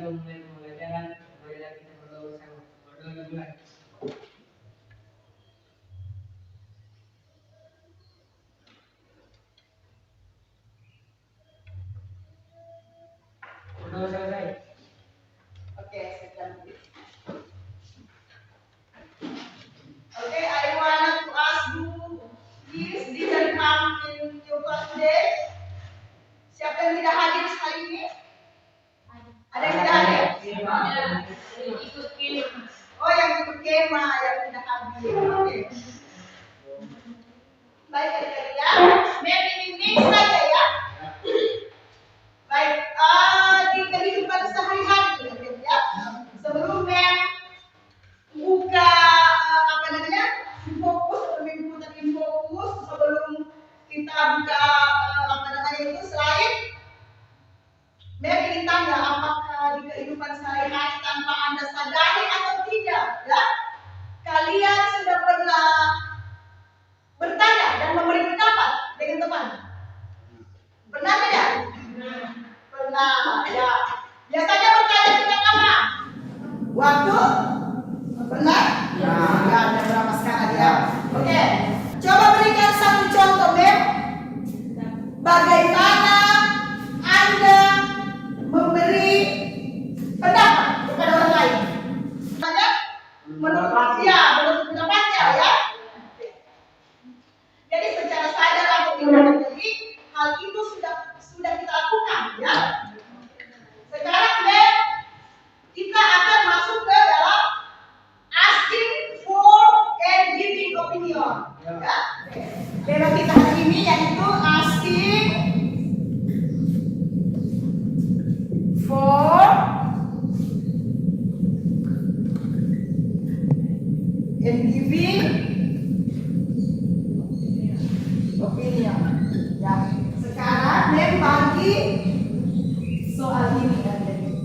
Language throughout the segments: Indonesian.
memulai pembelajaran. Marilah kita berdoa bersama. Berdoa dimulai. Berdoa selesai. Okay, I wanted to ask you, please didn't come in your class today. Siapa yang tidak hadir hari ini? Ada yang tidak hadir? Oh, yang ikut kema, yang tidak hadir. Oke. Baik adik-adik ya. Maybe ini saja ya. Baik, di kehidupan sehari-hari ya. Sebelum buka fokus atau mengikuti fokus, sebelum kita buka itu slide, ingin tanya apakah di kehidupan sehari-hari tanpa Anda sadari atau tidak ya, kalian sudah pernah bertanya dan memberi pendapat dengan teman? Pernah tidak? Pernah ya. Biasanya bertanya tentang apa? Waktu? Benar? Ya, ada berapa sekarang ya? Oke. Coba berikan satu contoh, bagaimana Anda memberi pendapat kepada orang lain. Menurut pendapatnya ya. Jadi secara sadar atau tidak, jadi hal itu sudah kita lakukan ya. Sekarang kita akan masuk ke dalam asking for and giving opinion ya. Tema kita hari ini yaitu asking for and giving opinion ya. Sekarang bagi soal ini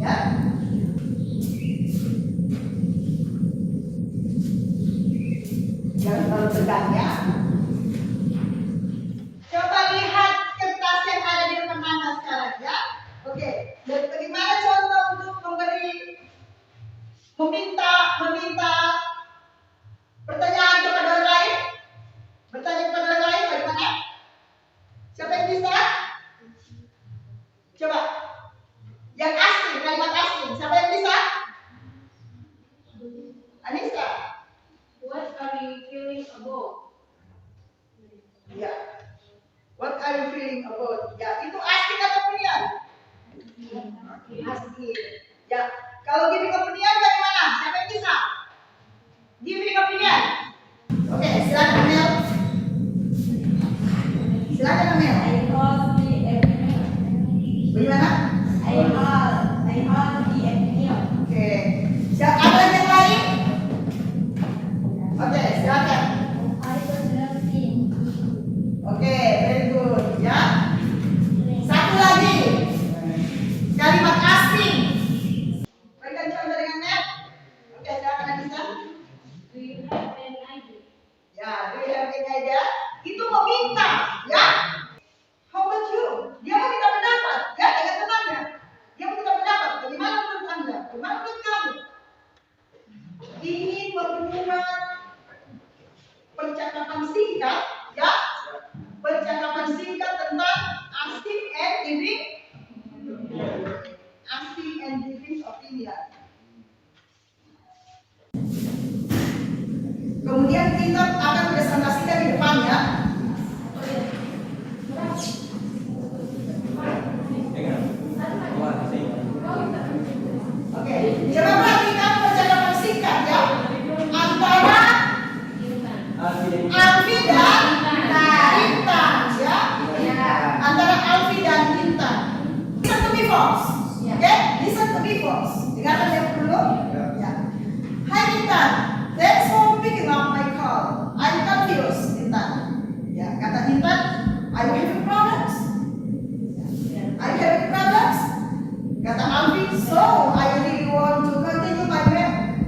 ya. Jangan terlalu tegang ya. Coba lihat kertas yang ada di depan Anda sekarang ya. Oke, dan bagaimana contoh untuk meminta pertanyaan kepada orang lain? Bertanya kepada orang lain bagaimana? Siapa yang bisa? Coba. Yang asli, kalimat asli. Siapa yang bisa? Anissa. What are you feeling about? Ya. What are you feeling about? Ya, itu asli atau opinion? Asli. Ya. Kalau giving opinion bagaimana? Siapa yang bisa? Giving opinion. Oke, silakan Mel. Silakan Mel. Bagaimana? I have the opinion. Oke. Siapa yang lain? Oke, silakan. I personally think. Oke, very good ya. Satu lagi. Kalimat asing. Berikan contoh dengan Mel. Oke, silakan Anissa. Do you have any idea? Ya, do you have any idea? Itu meminta, ya. How about you? Dia meminta pendapat, ya, dengan temannya. Dia meminta pendapat. Bagaimana menurut Anda? Bagaimana menurut kamu? Ingin membuat percakapan singkat, ya. Percakapan singkat tentang asking and giving opinion. Kemudian kita akan presentasikan di depannya. Oke, coba perhatikan percakapan singkat ya antara Alfi dan Intan ya. Antara Alfi dan Intan. Listen to me folks. Oke, listen to me folks. Dengarkan yang dulu. Ya. Hai Intan, thanks for picking up my call. I'm confused, Intan. Ya, kata Intan, are you having problems? Are you having problems? Kata Alfi, so I really want to continue my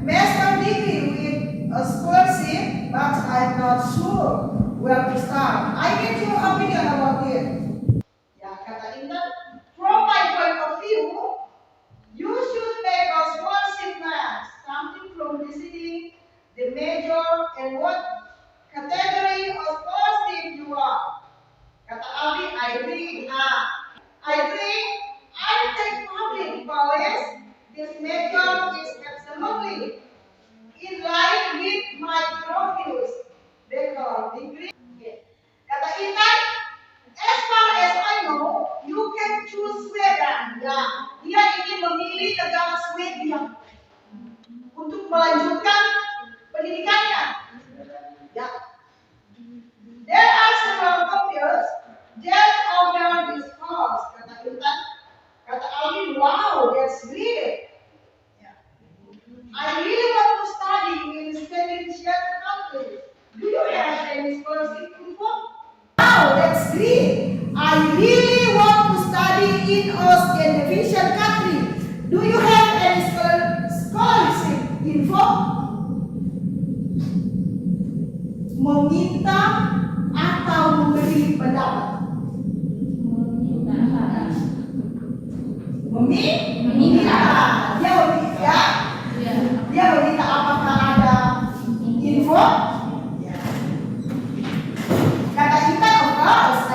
master degree with a scholarship, but I'm not sure where to start. I need your opinion about it. Ya, kata Intan, from my point of view, you should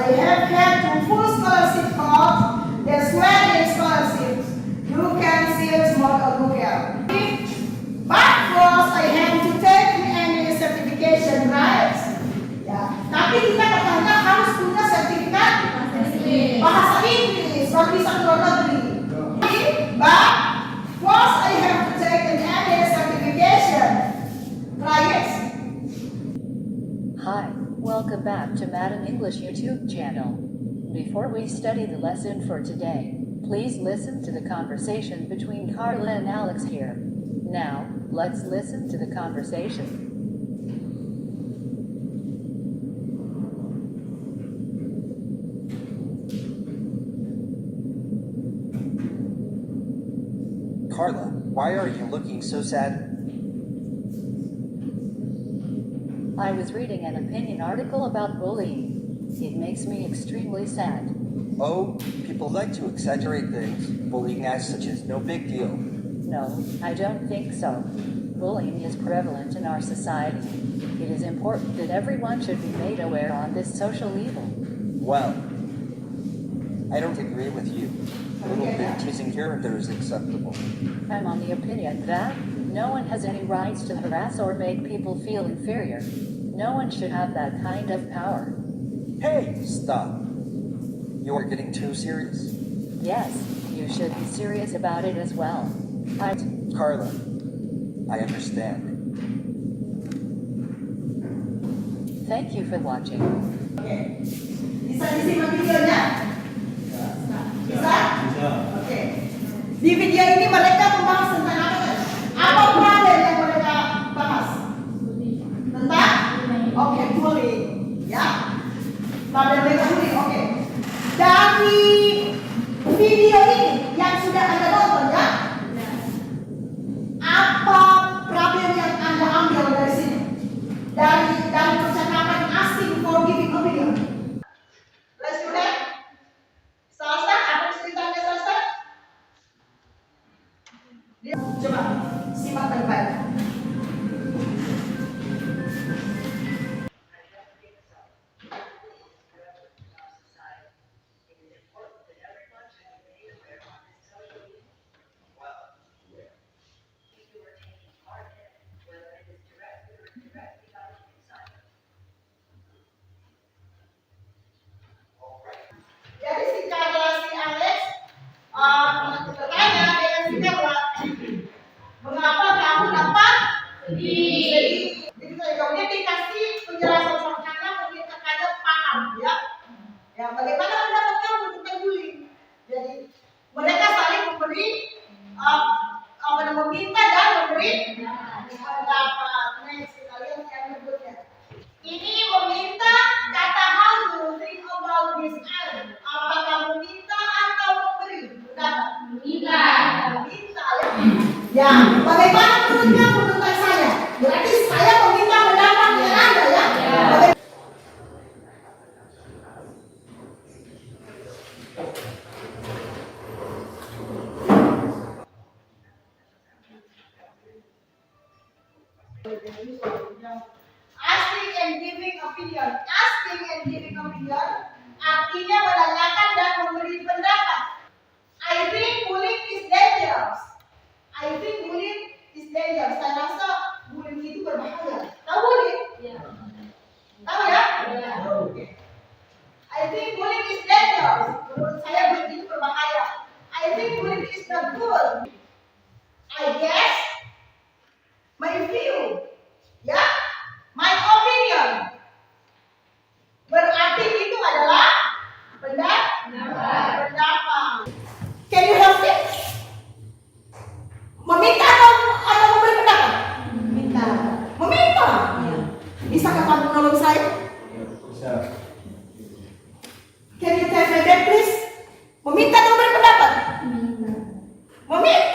I have had two full scholarship calls, as well as scholarships. You can still smoke a booker. But first, I have to take any certification, right? Ya, tapi kita katanya harus punya sertifikat bahasa Inggris, kalau bisa ke luar negeri. But first, I have to take an MA certification, right? Hi, welcome back to Madam English YouTube channel. Before we study the lesson for today, please listen to the conversation between Carla and Alex here. Now, let's listen to the conversation. Carla, why are you looking so sad? I was reading an opinion article about bullying. It makes me extremely sad. Oh, people like to exaggerate things. Bullying as such is no big deal. No, I don't think so. Bullying is prevalent in our society. It is important that everyone should be made aware on this social evil. Well, I don't agree with you. A little bit teasing here and there is acceptable. I'm on the opinion that no one has any rights to harass or make people feel inferior. No one should have that kind of power. Hey, stop. You are getting too serious. Yes, you should be serious about it as well. Carla, I understand. Thank you for watching. Oke. Bisa disimak videonya? Bisa? Oke. Di video ini mereka membahas tentang apa? Apa problem yang mereka bahas? Tentang? Oke, bullying. Ya. Problem mereka bullying. Oke. Dari video ini yang sudah Anda nonton ya, apa problem yang Anda ambil dari sini? Dari percakapan asing for giving opinion. Let's do that. Salsa, apa ceritanya Salsa? Coba simak baik-baik. Jadi si Carla si Alex bertanya dengan si Carla, mengapa kamu dapat sedih? Jadi kemudian dikasih penjelasan sama Carla, mungkin Carla paham ya. Ya bagaimana pendapat kamu tentang bullying? Jadi mereka saling memberi meminta dan memberi pendapat. Next kalian yang berikutnya. Ini meminta kata how do you think about this item? Apakah meminta atau memberi? Meminta. Meminta ya. Ya, bagaimana menurut kamu tentang saya? Berarti saya meminta pendapat dengan Anda ya. Asking and giving opinion. Asking and giving opinion artinya menanyakan dan memberi pendapat. I think bullying is dangerous. I think bullying is dangerous. Saya rasa bullying itu berbahaya. Tahu bullying? Tahu ya? Oke. I think bullying is dangerous. Menurut saya bullying itu berbahaya. I think bullying is not good. I guess my view. Ya, my opinion. Berarti itu adalah pendapat. Can you help me? Meminta atau memberi pendapat? Meminta. Bisakah kamu menolong saya? Can you tell me that please? Meminta atau memberi pendapat? Meminta.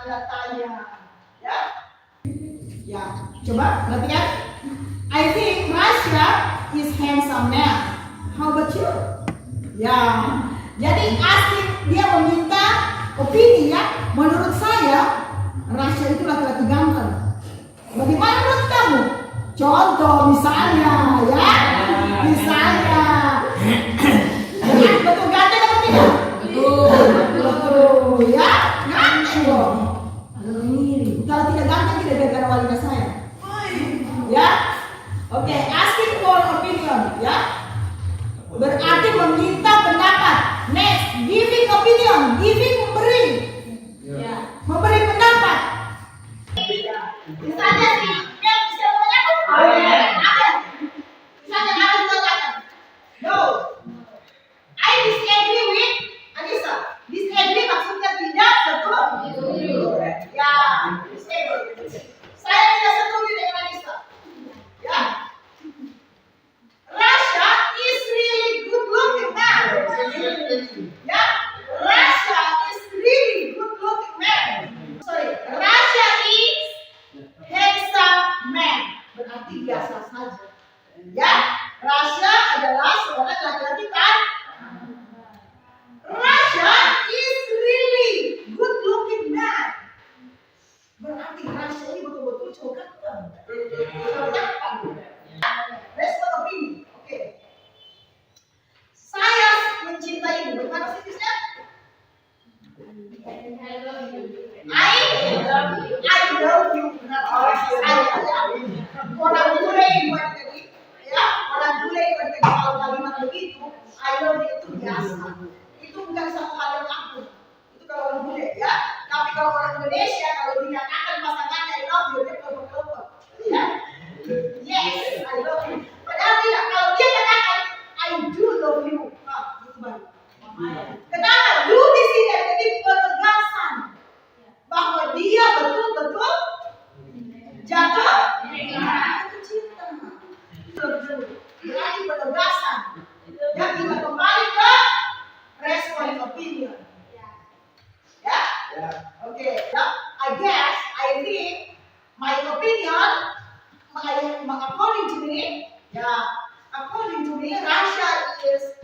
tanda tanya. Ya. Ya, coba perhatikan. I think Rasha is handsome man. How about you? Ya, jadi asik dia meminta opini ya. Menurut saya, Rasha itu laki-laki ganteng. Bagaimana menurut kamu? Contoh misalnya, ya, misalnya, betul ganteng atau tidak? Betul, ya, ganteng dong. Mirip. Kalau tidak ganteng tidak gara-gara wanita saya. Ya, oke, asking for opinion, ya. Berarti meminta pendapat. Next, giving opinion, giving memberi, memberi pendapat. Misalnya sih, yang bisa mengaku, ada. Misalnya ada dua kata. No, I disagree with Anissa. Disagree maksudnya tidak setuju. Ya, disagree. Saya tidak setuju dengan Anissa. Ya. Rasha is really good looking man. Ya, Rasha is really good looking man. Sorry, Rasha is handsome man. Berarti biasa saja. Ya, Rasha adalah seorang laki-laki kan? Rasha is really good looking man. Berarti Rasha ini betul-betul cowok ganteng. Respon opini. Oke. Saya mencintaimu. Bagaimana sih Krisnya? I love you. Orang bule buat jadi, ya, orang bule buat jadi kalau kalimat begitu, I love you itu biasa. Itu bukan satu hal yang akut. Itu kalau orang bule, ya. Tapi kalau orang Indonesia, kalau dikatakan pasangannya I love you, dia peluk-peluk, ya. Yes, I love you. Padahal tidak. Kalau dia katakan I do love you, itu baru. Kenapa? Do di sini jadi penegasan bahwa dia betul-betul jatuh cinta. Berarti penegasan. Dan kita kembali ke respon opinion. Ya? Oke. I think my opinion, according to me, Rasha is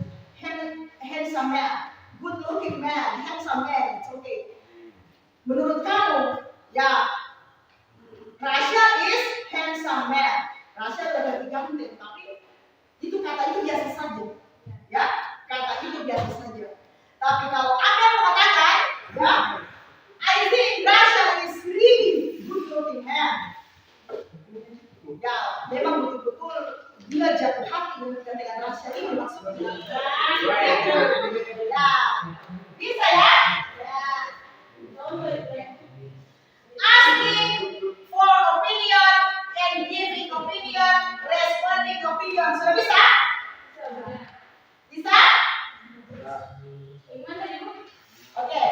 handsome man, good looking man, handsome man. It's okay. Menurut kamu, ya, Rasha is handsome man. Rasha lebih ganteng, tapi itu kata itu biasa saja. Ya, kata itu biasa saja. Tapi kalau Anda mengatakan, ya, I think Rasha is really good looking man. Ya, memang betul-betul dia jatuh hati dengan Rasha ini maksudnya. Ya, bisa ya? Ya. Asking for opinion and giving opinion, responding opinion. Sudah bisa? Bisa? Oke.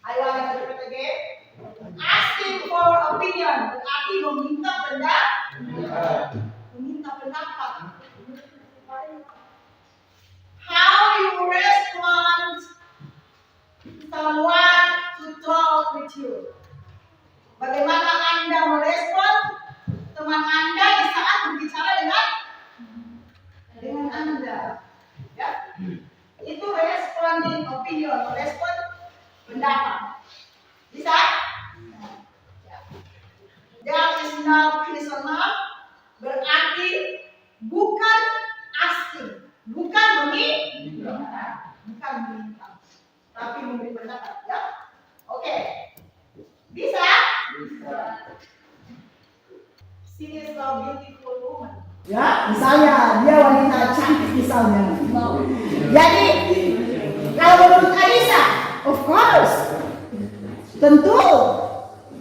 I want to repeat again. Asking for opinion berarti meminta pendapat. How you respond someone to talk with you. Bagaimana Anda merespon teman Anda di saat berbicara dengan Anda. Ya. Itu responding opinion, respon pendapat. Bisa? That is not personal, berarti bukan asking, bukan meminta, tapi memberi pendapat, ya. Oke, bisa? She is a beautiful woman. Ya, misalnya dia wanita cantik misalnya. Jadi, kalau menurut Anissa, of course, tentu,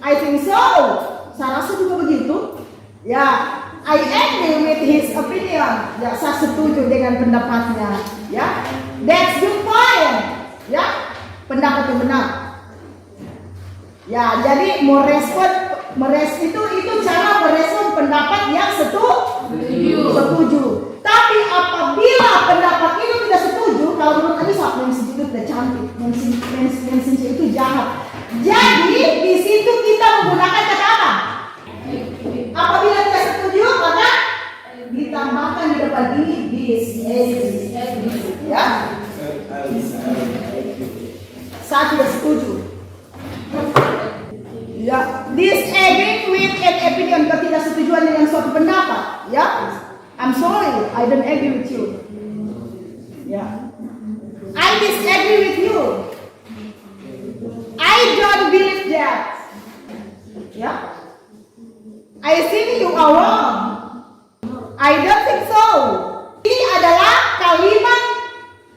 I think so. Saya rasa juga begitu. Ya, I agree with his opinion. Ya, saya setuju dengan pendapatnya. Ya, that's your point. Ya, pendapat yang benar. Ya, jadi itu cara merespon pendapat yang setuju. Tapi apabila pendapat itu tidak setuju, kalau menurut Anissa apa yang setuju? kita cantik, mention itu jahat. Jadi di situ kita menggunakan kata apa? Apabila tidak setuju, maka ditambahkan di depan ini disagree. Ya. Saya tidak setuju. Ya, disagreeing with an opinion, ketidaksetujuan dengan suatu pendapat. Ya, I'm sorry, I don't agree with you. Ya, I disagree with you. I don't believe that. Ya, I think you are wrong. I don't think so. Ini adalah kalimat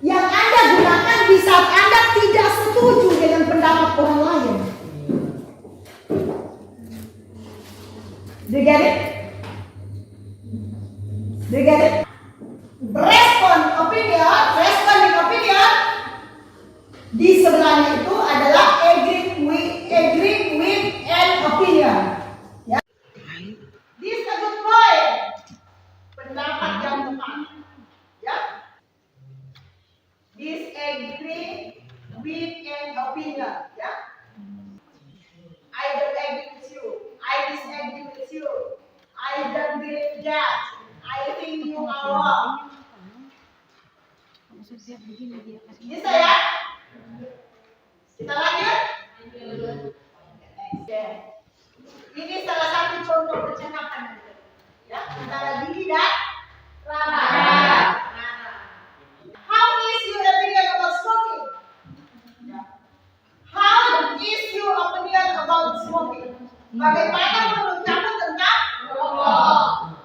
yang Anda gunakan di saat Anda tidak setuju dengan pendapat orang lain. Do you get it? Do you get it? Responding opinion di sebelahnya itu adalah agree with an opinion. Ya. This is a good point. Pendapat yang tepat. Ya. Disagree with an opinion. Ya. I don't agree with you. I disagree with you. I don't believe that. I think you are wrong. Bisa ya? Kita lanjut? Ini salah satu contoh percakapan. Ya, antara Didi dan Rara. How is your opinion about smoking? How is your opinion about smoking? Bagaimana menurut kamu tentang merokok?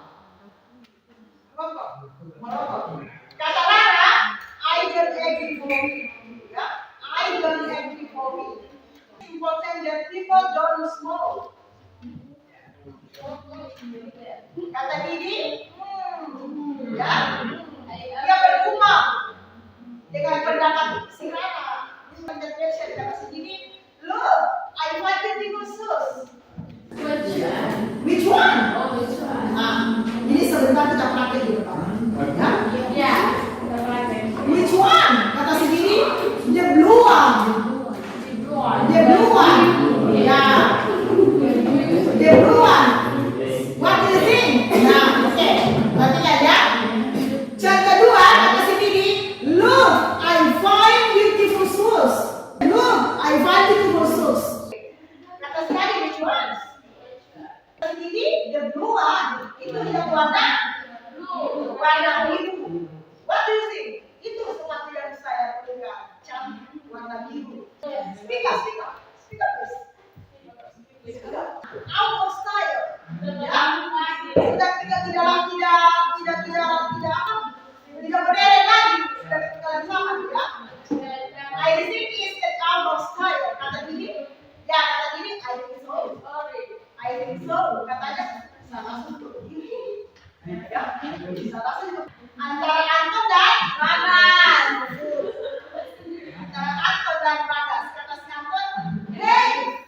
Kata Rara, I don't agree for me. Ya, I don't agree for me. It's important that people don't smoke. Kata Didi, ya, dia bergumam dengan pendapat si Rara. Kata si Didi, look, I want to divorce. Which one? Ini sebentar kita praktek di depan. Ya? Which one? Kata si Didi, the blue one. The blue one. Ya. The blue one. What do you think? Nah, oke. Berarti ya. Contoh kedua, kata si Didi, look, I find beautiful shoes. Look, I find beautiful shoes. Kata si Didi, which one? Ini the blue one, itu tidak warna biru. What do you think? Itu sesuatu yang saya pegang, cantik, warna biru. Speak up, please. Out of style. Ya, sudah tidak berderet lagi, sudah ketinggalan zaman, ya. I think it's out of style. Kata Didi, ya kata Didi, I think so. I think so. Katanya salah satu. Ya, salah satu. Antara Anton dan Bagas. Kata si Anton, hey,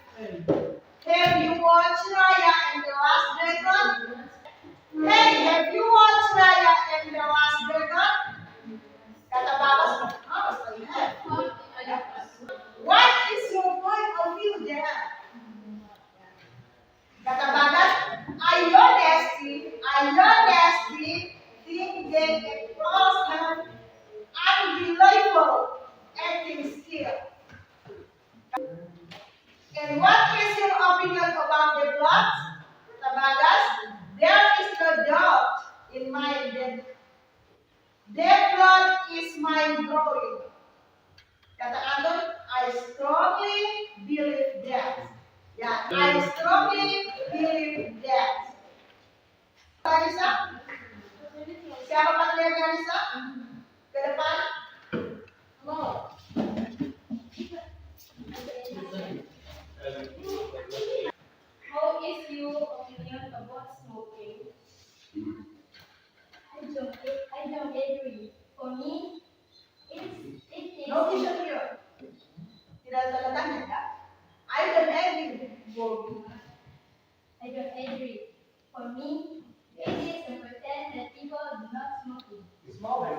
have you watched Raya and the Last Dragon? Hey, have you watched Raya and the Last Dragon? Kata Bagas, oh, I have. What is your point of view there? Kata Bagas, I honestly think that a person unbelievable acting skill. And what is your opinion about the plot? Kata Bagas, there is no doubt in my head. The plot is mind-blowing. Kata Anton, I strongly believe that. Ya, I strongly believe that. Anissa? Siapa patriarnya Anissa? Ke depan. How is your opinion about smoking? I don't agree. For me, it is. No question here. Tidak ada tanda tanya ya. I don't agree. I don't agree. For me, it is important that people do not smoking. Small. It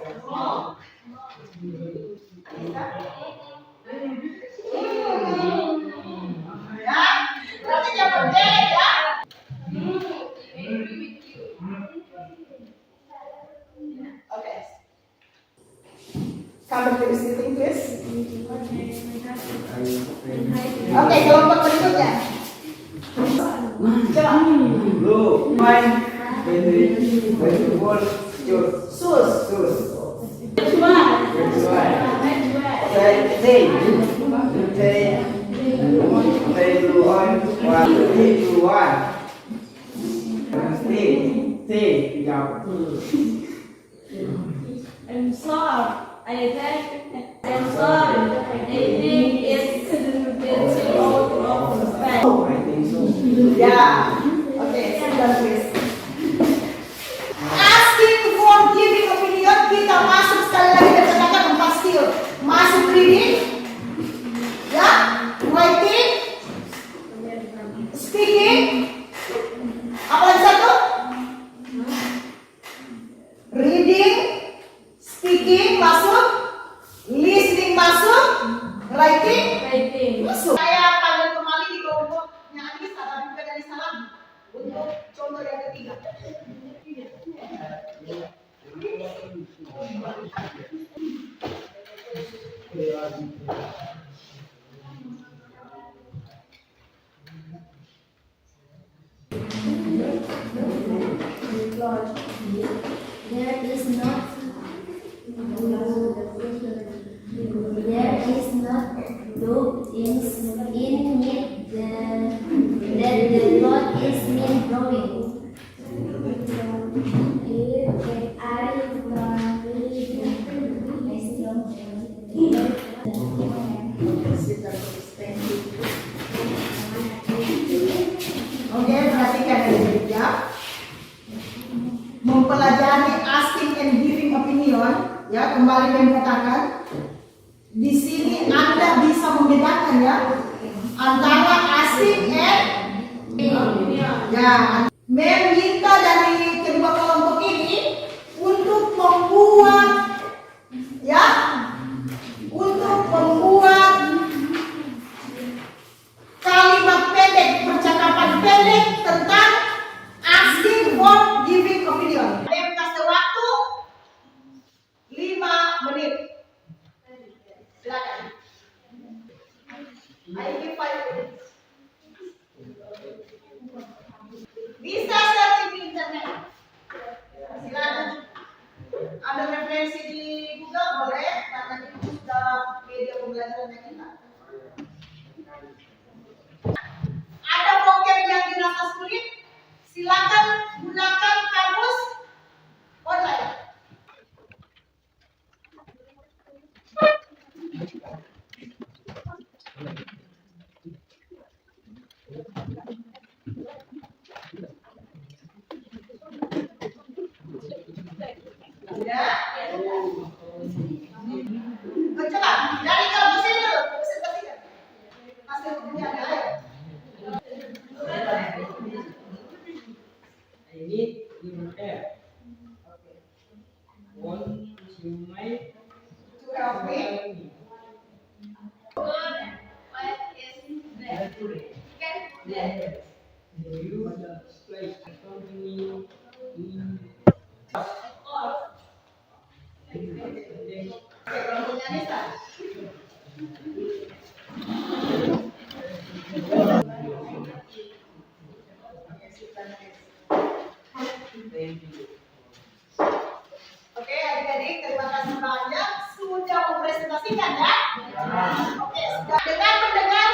be sitting, please. Oke, kelompok berikutnya. Coba. Blue, white, vegetable, Sus. I'm sorry. I think I'm sorry. I think it's all of the fact. Ya. Oke, sit down, please. Asking for giving opinion, kita masuk sekali lagi dan katakan empat skill. Masuk reading, ya, writing, speaking, apa lagi satu? Reading, speaking masuk, listening masuk, writing masuk. Saya panggil kembali di kelompoknya Anissa dan juga dari Salam untuk contoh yang ketiga. There is not dope in it that the Lord is mean growing. Oke, perhatikan ini ya. Mempelajari asking and giving opinion, ya, kembali yang katakan. Di sini Anda bisa membedakan ya antara asking and ya, meminta dari kedua kelompok ini untuk membuat ya, untuk membuat kalimat pendek, percakapan pendek tentang asking for giving opinion. Saya kasih waktu 5 menit. Silakan. I give 5 minutes. Bisa searching di internet. Silakan. Ada referensi di Google boleh, karena itu sudah media pembelajaran yang kita. Ada vocab yang dirasa sulit, silakan gunakan kamus online. Ya. Coba dari kamus ini dulu, presentasikan. Hasil kerjanya ayo. I need your help. Want you might To help me. What is that? Yes. Do you like accompany in Oke, kelompoknya Anissa. Oke, adik-adik, terima kasih banyak sudah mempresentasikan ya. Oke, sudah dengan mendengar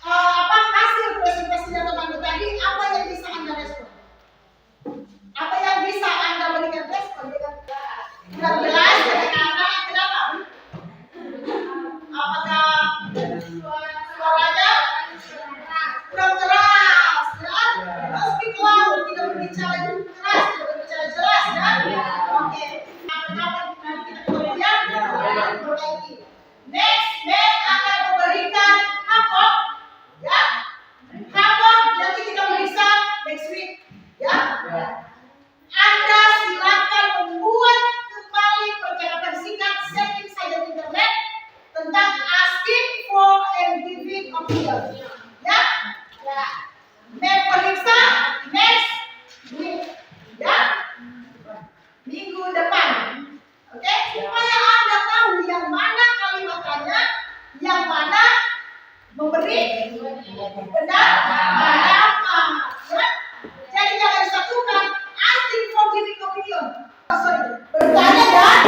hasil presentasinya teman-teman tadi, apa yang bisa Anda respon? Apa yang bisa Anda berikan respon? Kurang jelas, kenapa? Apakah suaranya kurang keras? Ya? Speak loud, tidak berbicara keras, tidak berbicara jelas ya. Oke. Nanti kita kemudian perbaiki. Next akan memberikan hapok, ya. Hapok nanti kita periksa next week, ya. Anda silakan membuat kembali percakapan singkat, setting saja di internet tentang asking for and giving opinion, ya. Periksa next week, ya. Minggu depan, oke? Supaya Anda tahu yang beri pendapat. Ya. Jadi jangan disatukan asking for giving opinion. Bertanya dan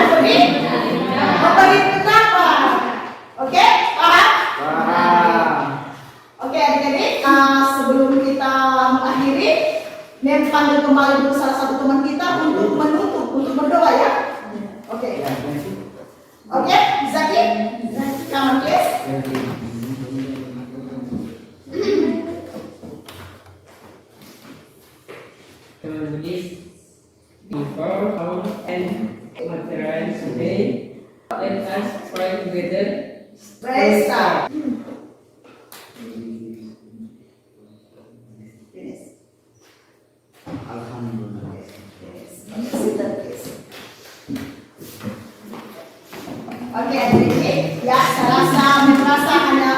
memberi pendapat. Oke, paham? Oke, adik-adik, sebelum kita mengakhiri, Nen panggil kembali dulu salah satu teman kita untuk menutup, untuk berdoa ya. Oke. Oke, Zaki, come on please. Before our end material today, let us pray together. Praise God. Finish. Alhamdulillah. Yes. Oke, adik-adik, ya saya rasa merasa hanya